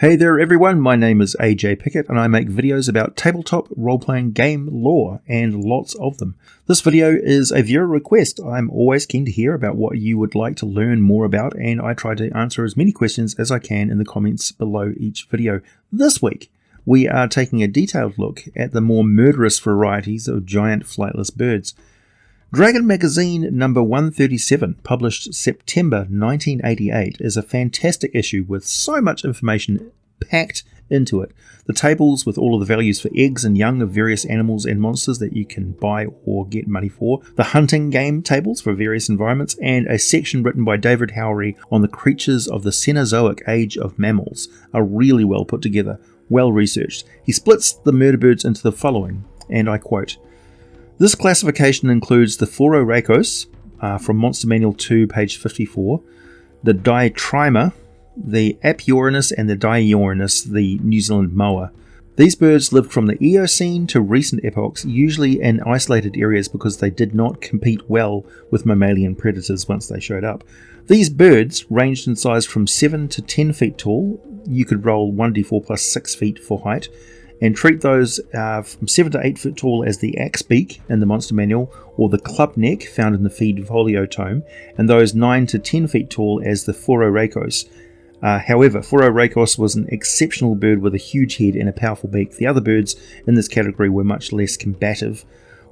Hey there everyone, my name is AJ Pickett and I make videos about tabletop role-playing game lore, and lots of them. This video is a viewer request. I'm always keen to hear about what you would like to learn more about, and I try to answer as many questions as I can in the comments below each video. This week, we are taking a detailed look at the more murderous varieties of giant flightless birds. Dragon Magazine number 137, published September 1988, is a fantastic issue with so much information packed into it. The tables with all of the values for eggs and young of various animals and monsters that you can buy or get money for, the hunting game tables for various environments, and a section written by David Howery on the creatures of the Cenozoic Age of Mammals are really well put together, well researched. He splits the murder birds into the following, and I quote, "This classification includes the Phororhacos, from Monster Manual 2, page 54, the Diatryma, the Apiornis, and the Diornis, the New Zealand moa. These birds lived from the Eocene to recent epochs, usually in isolated areas because they did not compete well with mammalian predators once they showed up. These birds ranged in size from 7 to 10 feet tall. You could roll 1d4 plus 6 feet for height, and treat those from 7 to 8 foot tall as the axe beak in the Monster Manual, or the club neck found in the Feed Folio tome, and those 9 to 10 feet tall as the Phororhacos. However, Phororhacos was an exceptional bird with a huge head and a powerful beak. The other birds in this category were much less combative.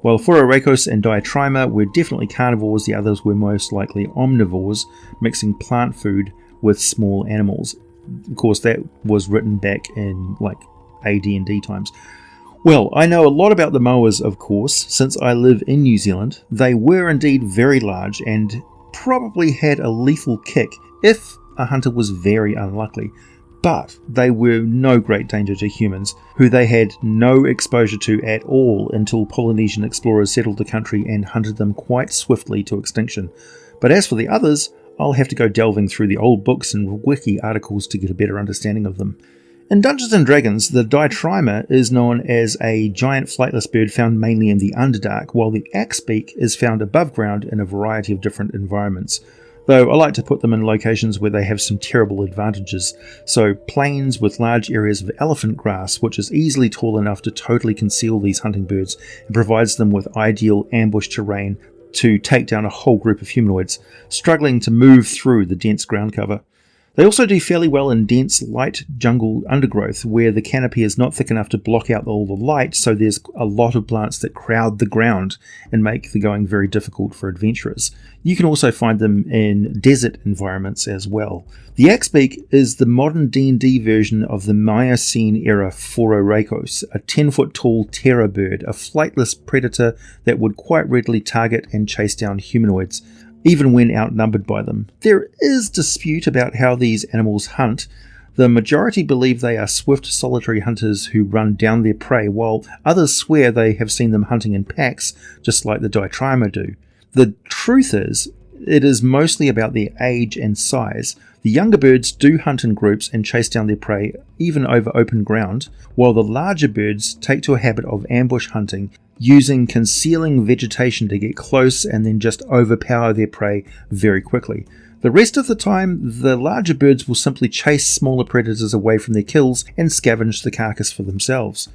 While Phororhacos and Diatryma were definitely carnivores, the others were most likely omnivores, mixing plant food with small animals. Of course, that was written back in AD&D times. Well, I know a lot about the moas, of course, since I live in New Zealand. They were indeed very large and probably had a lethal kick if a hunter was very unlucky, but they were no great danger to humans, who they had no exposure to at all until Polynesian explorers settled the country and hunted them quite swiftly to extinction. But as for the others, I'll have to go delving through the old books and wiki articles to get a better understanding of them. In Dungeons & Dragons, the Diatryma is known as a giant flightless bird found mainly in the Underdark, while the axebeak is found above ground in a variety of different environments. Though I like to put them in locations where they have some terrible advantages, so plains with large areas of elephant grass, which is easily tall enough to totally conceal these hunting birds and provides them with ideal ambush terrain to take down a whole group of humanoids struggling to move through the dense ground cover. They also do fairly well in dense, light jungle undergrowth where the canopy is not thick enough to block out all the light, so there's a lot of plants that crowd the ground and make the going very difficult for adventurers. You can also find them in desert environments as well. The axebeak is the modern D&D version of the Miocene-era Phororhacos, a 10-foot tall terror bird, a flightless predator that would quite readily target and chase down humanoids, even when outnumbered by them. There is dispute about how these animals hunt. The majority believe they are swift, solitary hunters who run down their prey, while others swear they have seen them hunting in packs, just like the Diatryma do. The truth is, it is mostly about their age and size. The younger birds do hunt in groups and chase down their prey, even over open ground, while the larger birds take to a habit of ambush hunting, using concealing vegetation to get close and then just overpower their prey very quickly. The rest of the time, the larger birds will simply chase smaller predators away from their kills and scavenge the carcass for themselves.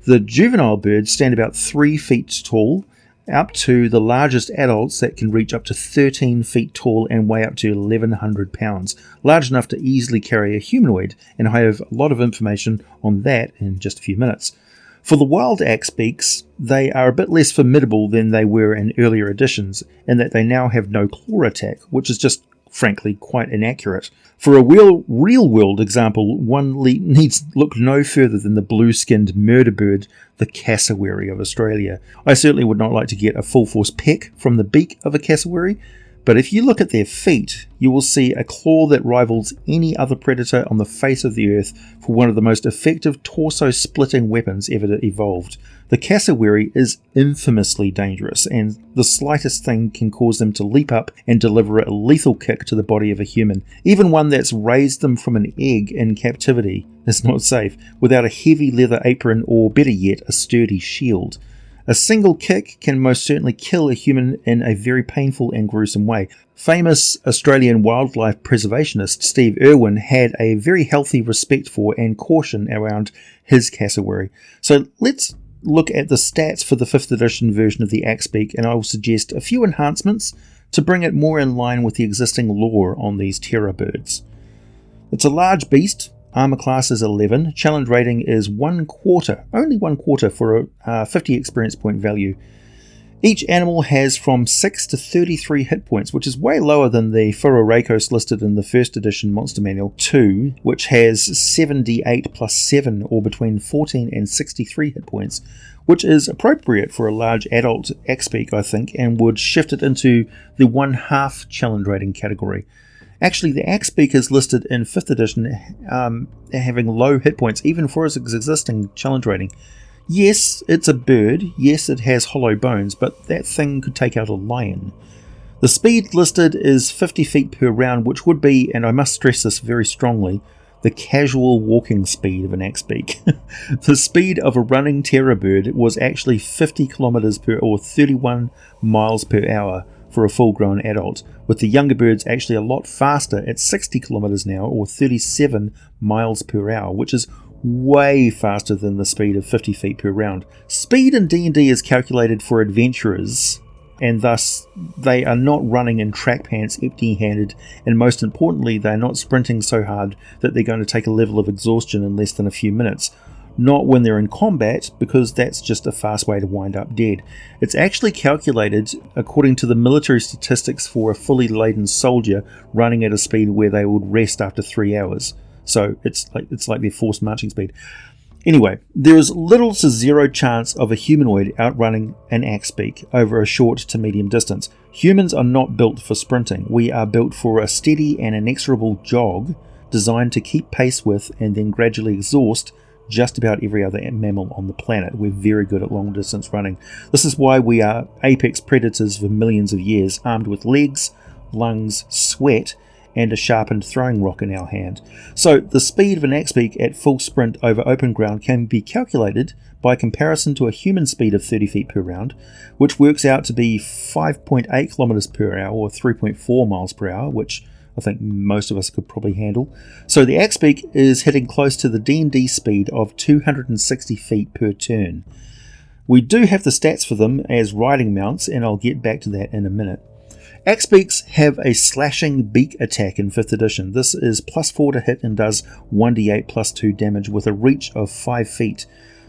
The juvenile birds stand about 3 feet tall, up to the largest adults that can reach up to 13 feet tall and weigh up to 1,100 pounds, large enough to easily carry a humanoid, and I have a lot of information on that in just a few minutes. For the wild axebeaks, they are a bit less formidable than they were in earlier editions, in that they now have no claw attack, which is just frankly quite inaccurate. For a real-world example, one needs look no further than the blue-skinned murder bird, the cassowary of Australia. I certainly would not like to get a full-force peck from the beak of a cassowary, but if you look at their feet, you will see a claw that rivals any other predator on the face of the earth for one of the most effective torso-splitting weapons ever evolved. The cassowary is infamously dangerous, and the slightest thing can cause them to leap up and deliver a lethal kick to the body of a human. Even one that's raised them from an egg in captivity is not safe without a heavy leather apron or, better yet, a sturdy shield. A single kick can most certainly kill a human in a very painful and gruesome way. Famous Australian wildlife preservationist Steve Irwin had a very healthy respect for and caution around his cassowary. So let's look at the stats for the 5th edition version of the Axebeak, and I will suggest a few enhancements to bring it more in line with the existing lore on these terror birds. It's a large beast. Armor class is 11, challenge rating is 1/4, only 1/4 for a 50 experience point value. Each animal has from 6 to 33 hit points, which is way lower than the Furoracos listed in the 1st edition Monster Manual 2, which has 78 plus 7, or between 14 and 63 hit points, which is appropriate for a large adult Axebeak, I think, and would shift it into the 1/2 challenge rating category. Actually, the Axebeak is listed in 5th edition having low hit points, even for its existing challenge rating. Yes, it's a bird. Yes, it has hollow bones, but that thing could take out a lion. The speed listed is 50 feet per round, which would be, and I must stress this very strongly, the casual walking speed of an Axebeak. The speed of a running terror bird was actually 50 kilometers per, or 31 miles per hour for a full-grown adult, with the younger birds actually a lot faster at 60 kilometers an hour, or 37 miles per hour, which is way faster than the speed of 50 feet per round. Speed in D&D is calculated for adventurers, and thus they are not running in track pants empty-handed, and most importantly, they're not sprinting so hard that they're going to take a level of exhaustion in less than a few minutes. Not when they're in combat, because that's just a fast way to wind up dead. It's actually calculated according to the military statistics for a fully laden soldier running at a speed where they would rest after 3 hours. So it's like their forced marching speed. Anyway, there is little to zero chance of a humanoid outrunning an Axebeak over a short to medium distance. Humans are not built for sprinting. We are built for a steady and inexorable jog designed to keep pace with and then gradually exhaust just about every other mammal on the planet. We're very good at long distance running. This is why we are apex predators for millions of years, armed with legs, lungs, sweat, and a sharpened throwing rock in our hand. So the speed of an Axebeak at full sprint over open ground can be calculated by comparison to a human speed of 30 feet per round, which works out to be 5.8 kilometers per hour, or 3.4 miles per hour, which I think most of us could probably handle. So the Axebeak is hitting close to the D&D speed of 260 feet per turn. We do have the stats for them as riding mounts, and I'll get back to that in a minute. Axebeaks have a slashing beak attack in 5th edition. This is +4 to hit and does 1d8 +2 damage with a reach of 5 feet.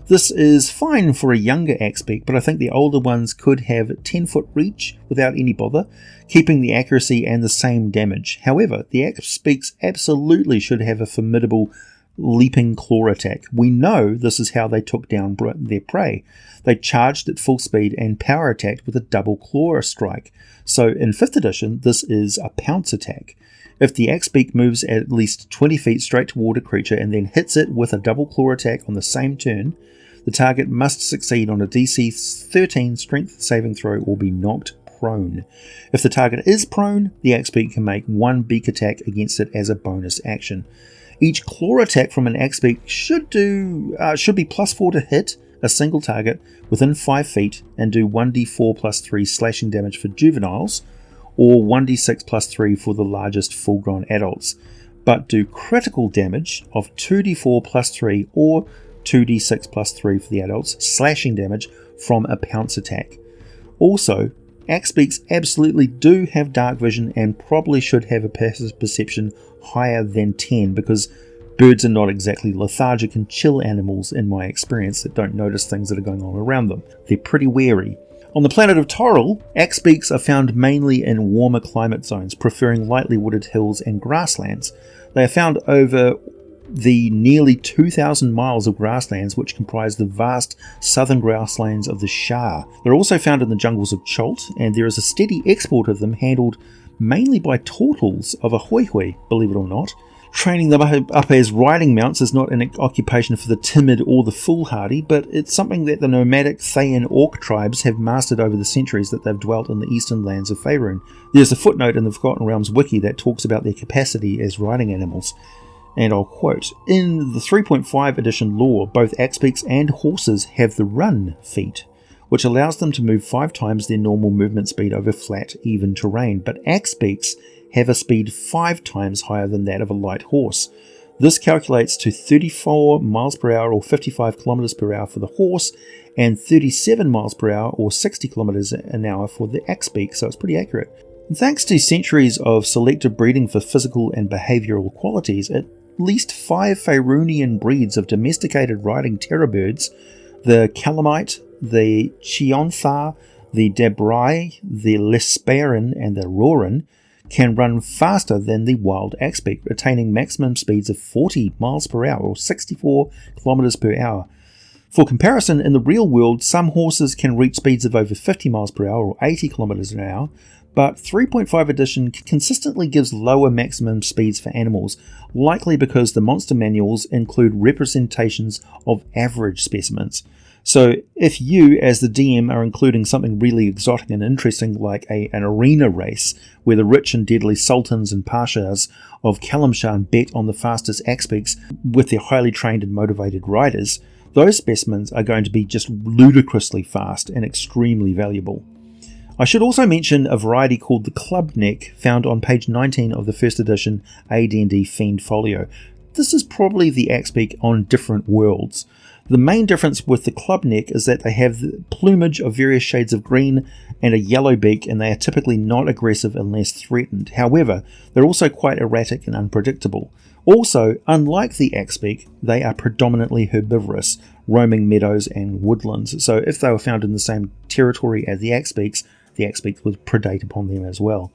This is fine for a younger Axebeak, but I think the older ones could have 10-foot reach without any bother, keeping the accuracy and the same damage. However, the Axebeaks absolutely should have a formidable leaping claw attack. We know this is how they took down their prey. They charged at full speed and power attacked with a double claw strike. So in 5th edition, this is a pounce attack. If the Axebeak moves at least 20 feet straight toward a creature and then hits it with a double claw attack on the same turn, the target must succeed on a DC 13 strength saving throw or be knocked prone. If the target is prone, the Axebeak can make one beak attack against it as a bonus action. Each claw attack from an Axebeak should be +4 to hit a single target within 5 feet and do 1d4 +3 slashing damage for juveniles, or 1d6 +3 for the largest full-grown adults, but do critical damage of 2d4 +3 or 2d6 +3 for the adults, slashing damage from a pounce attack. Also, Axebeaks absolutely do have dark vision and probably should have a passive perception higher than 10, because birds are not exactly lethargic and chill animals in my experience that don't notice things that are going on around them. They're pretty wary. On the planet of Toril, Axebeaks are found mainly in warmer climate zones, preferring lightly wooded hills and grasslands. They are found over the nearly 2,000 miles of grasslands which comprise the vast southern grasslands of the Shah. They're also found in the jungles of Cholt, and there is a steady export of them handled mainly by torils of a hoi-hoi, believe it or not. Training them up as riding mounts is not an occupation for the timid or the foolhardy, but it's something that the nomadic Thayan orc tribes have mastered over the centuries that they've dwelt in the eastern lands of Faerun. There's a footnote in the Forgotten Realms wiki that talks about their capacity as riding animals. And I'll quote, "In the 3.5 edition lore, both Axebeaks and horses have the run feat, which allows them to move 5 times their normal movement speed over flat, even terrain, but axe beaks have a speed 5 times higher than that of a light horse. This calculates to 34 miles per hour or 55 kilometers per hour for the horse, and 37 miles per hour or 60 kilometers an hour for the axe beak, so it's pretty accurate. And thanks to centuries of selective breeding for physical and behavioural qualities, at least 5 faerunian breeds of domesticated riding terror birds, the calamite, the chionthar, the dabrai, the lesparin, and the rorin, can run faster than the wild axebeak, attaining maximum speeds of 40 miles per hour or 64 kilometers per hour. For comparison, in the real world, some horses can reach speeds of over 50 miles per hour or 80 kilometers an hour, but 3.5 edition consistently gives lower maximum speeds for animals, likely because the monster manuals include representations of average specimens. So if you, as the DM, are including something really exotic and interesting like an arena race, where the rich and deadly sultans and pashas of Kalimshan bet on the fastest axebeaks with their highly trained and motivated riders, those specimens are going to be just ludicrously fast and extremely valuable. I should also mention a variety called the club neck, found on page 19 of the first edition AD&D Fiend Folio. This is probably the axebeak on different worlds. The main difference with the club neck is that they have the plumage of various shades of green and a yellow beak, and they are typically not aggressive unless threatened. However, they're also quite erratic and unpredictable. Also, unlike the axebeak, they are predominantly herbivorous, roaming meadows and woodlands. So if they were found in the same territory as the axebeaks would predate upon them as well.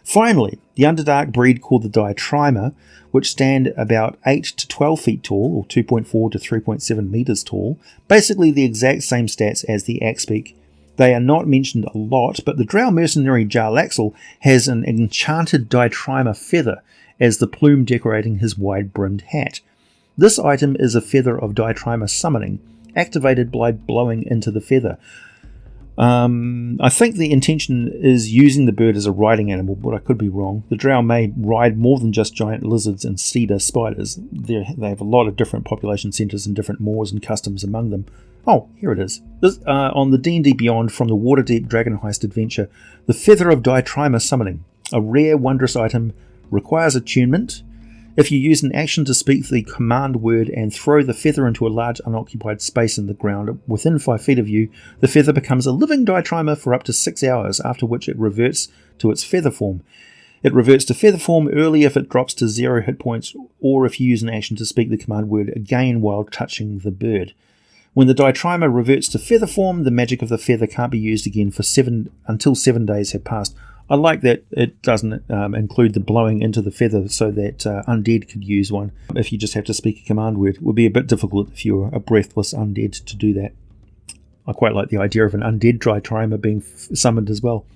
Finally, the Underdark breed called the Diatryma, which stand about 8 to 12 feet tall, or 2.4 to 3.7 meters tall, basically the exact same stats as the axebeak. They are not mentioned a lot, but the drow mercenary Jarlaxle has an enchanted Diatryma feather as the plume decorating his wide-brimmed hat. This item is a feather of Diatryma summoning, activated by blowing into the feather. I think the intention is using the bird as a riding animal, but I could be wrong. The drow may ride more than just giant lizards and cedar spiders. They have a lot of different population centres and different mores and customs among them. Oh, here it is. On the D&D Beyond from the Waterdeep Dragon Heist adventure, the Feather of Diatryma Summoning, a rare wondrous item, requires attunement. If you use an action to speak the command word and throw the feather into a large unoccupied space in the ground within 5 feet of you, the feather becomes a living Diatryma for up to 6 hours, after which it reverts to its feather form. It reverts to feather form early if it drops to 0 hit points, or if you use an action to speak the command word again while touching the bird. When the Diatryma reverts to feather form, the magic of the feather can't be used again for until 7 days have passed. I like that it doesn't include the blowing into the feather so that undead could use one. If you just have to speak a command word, it would be a bit difficult if you're a breathless undead to do that. I quite like the idea of an undead Diatryma being summoned as well.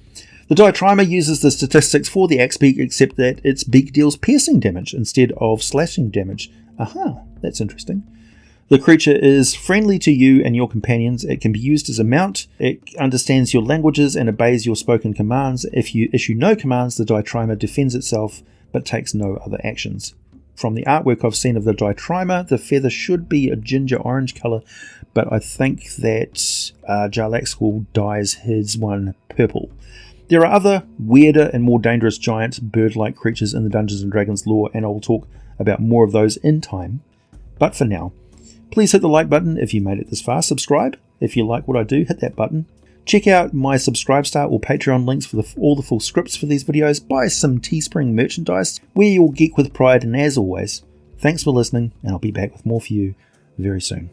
The Diatryma uses the statistics for the axebeak, except that its beak deals piercing damage instead of slashing damage. Aha, that's interesting. The creature is friendly to you and your companions. It can be used as a mount. It understands your languages and obeys your spoken commands. If you issue no commands, the Diatryma defends itself but takes no other actions. From the artwork I've seen of the Diatryma, the feather should be a ginger orange colour, but I think that Jarlaxle dyes his one purple. There are other weirder and more dangerous giant bird-like creatures in the Dungeons & Dragons lore, and I will talk about more of those in time. But for now, please hit the like button if you made it this far. Subscribe if you like what I do. Hit that button. Check out my Subscribestar or Patreon links for all the full scripts for these videos. Buy some Teespring merchandise. Wear your geek with pride. And as always, thanks for listening, and I'll be back with more for you very soon.